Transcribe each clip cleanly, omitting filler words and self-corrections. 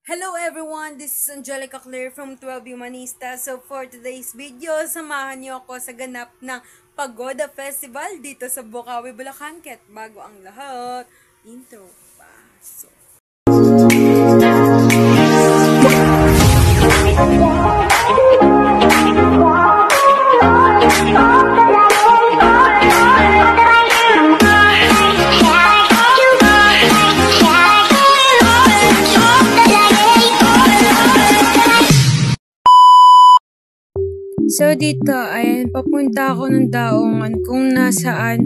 Hello everyone, this is Angelica Claire from 12 Humanista. So for today's video, samahan niyo ako sa ganap ng Pagoda Festival dito sa Bocaue, Bulacan. Ket bago ang lahat, intro pasok. So dito, ayan, papunta ako ng Daungan kung nasaan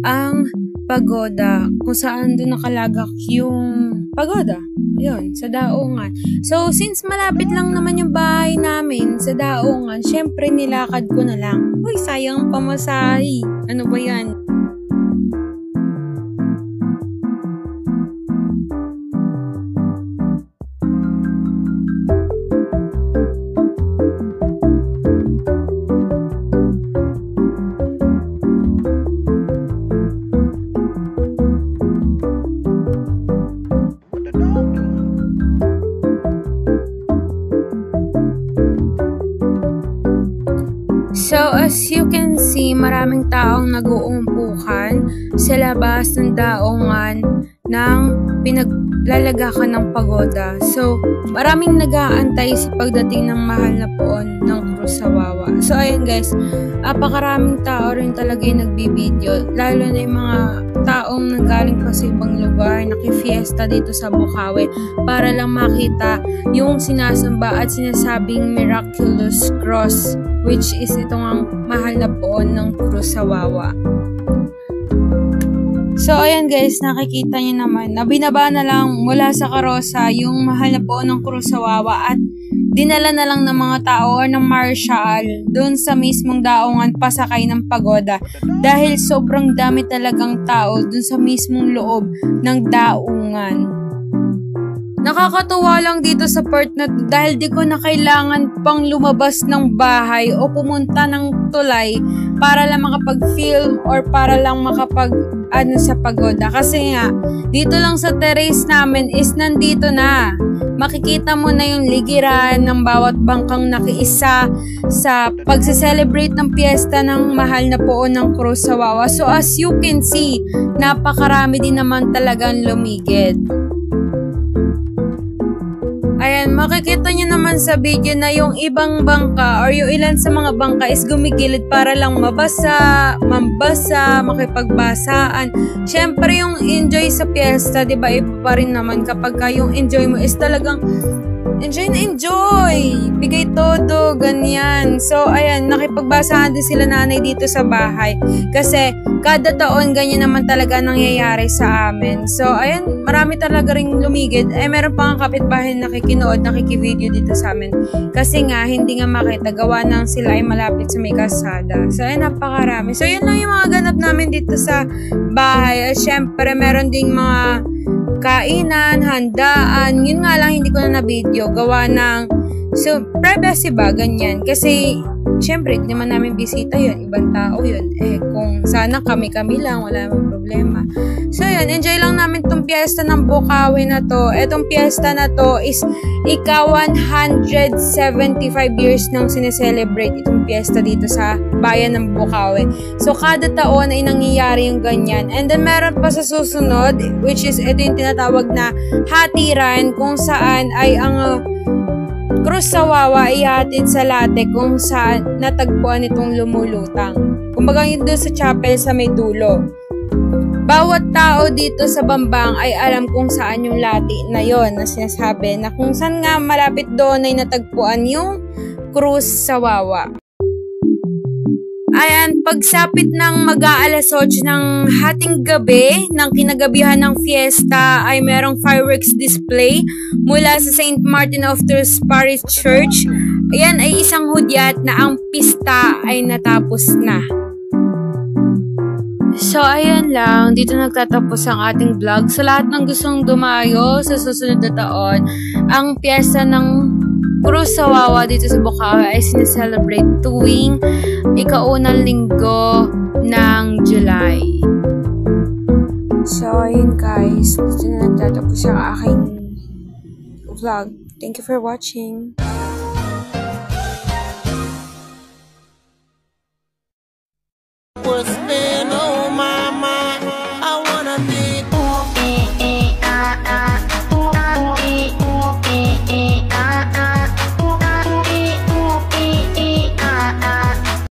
ang pagoda, kung saan doon nakalagak yung pagoda. Ayun, sa Daungan. So, since malapit lang naman yung bahay namin sa Daungan, syempre nilakad ko na lang. Uy, sayang pamasahe. Ano ba yan? So, as you can see, maraming taong nag-uumpukan sa labas ng Daungan ng pinaglalagakan ng pagoda. So, maraming nag-aantay sa pagdating ng mahal na poon ng Cruz sa Wawa. So, ayan guys, apakaraming tao rin talaga yung nagbibideo. Lalo na yung mga taong nanggaling pa sa ibang lugar, nakifiesta dito sa Bocaue para lang makita yung sinasamba at sinasabing miraculous cross, which is itong ang mahal na poon ng Cruz sa Wawa. So, ayan guys, nakikita niyo naman na binaba na lang mula sa karosa yung mahal na poon ng Cruz sa Wawa at dinala na lang ng mga tao o ng marshal doon sa mismong Daungan pasakay ng pagoda dahil sobrang dami talagang tao doon sa mismong loob ng Daungan. Nakakatuwa lang dito sa part na to dahil di ko na kailangan pang lumabas ng bahay o pumunta ng tulay para lang makapag-film or para lang sa pagoda. Kasi nga, dito lang sa terrace namin is nandito na. Makikita mo na yung ligiran ng bawat bangkang nakiisa sa pagse-celebrate ng piyesta ng mahal na poon ng Cruz sa Wawa. So as you can see, napakarami din naman talagang lumigid. Ayan, makikita nyo naman sa video na yung ibang bangka or yung ilan sa mga bangka is gumigilid para lang mabasa, makipagbasaan. Siyempre yung enjoy sa piyesta, diba, iba pa rin naman kapag yung enjoy mo is talagang enjoy na enjoy, bigay todo, ganyan. So, ayan, nakipagbasahan din sila nanay dito sa bahay. Kasi, kada taon, ganyan naman talaga nangyayari sa amin. So, ayan, marami talaga ring lumigid. Meron pa nga kapitbahay nakikinood, nakikivideo dito sa amin. Kasi nga, hindi nga makita, gawa nang sila ay malapit sa may kasada. So, ayan, napakarami. So, yun lang yung mga ganap namin dito sa bahay. At syempre, meron ding mga kainan, handaan, yun nga lang hindi ko na na-video, gawa ng privacy ba, ganyan, kasi syempre, hindi naman namin bisita yun, ibang tao yun, kung sana kami-kami lang, wala namang problema. So yun, enjoy lang namin tong piyesta ng Bocaue na to. Etong piyesta na to is ika-175 years nang sineselebrate itong piyesta dito sa bayan ng Bocaue. So kada taon ay nangyayari yung ganyan. And then meron pa sa susunod, which is ito yung tinatawag na hatiran, kung saan ay ang Cruz sa Wawa ihatid sa Late kung saan natagpuan itong lumulutang. Kumbaga yun doon sa chapel sa may dulo. Bawat tao dito sa Bambang ay alam kung saan yung Lati na yon na sinasabi na kung saan nga malapit doon ay natagpuan yung Cruz sa Wawa. Ayan, pagsapit ng mag-aalas 8 ng hating gabi, ng kinagabihan ng fiesta, ay merong fireworks display mula sa St. Martin of Tours Parish Church. Ayan ay isang hudyat na ang pista ay natapos na. So, ayan lang. Dito nagtatapos ang ating vlog. Sa lahat ng gustong dumayo sa susunod na taon, ang piyesta ng Cruz sa Wawa dito sa Bocaue ay sineselebrate tuwing ika-unang linggo ng July. So, ayun guys. Dito na nagtatapos ang aking vlog. Thank you for watching.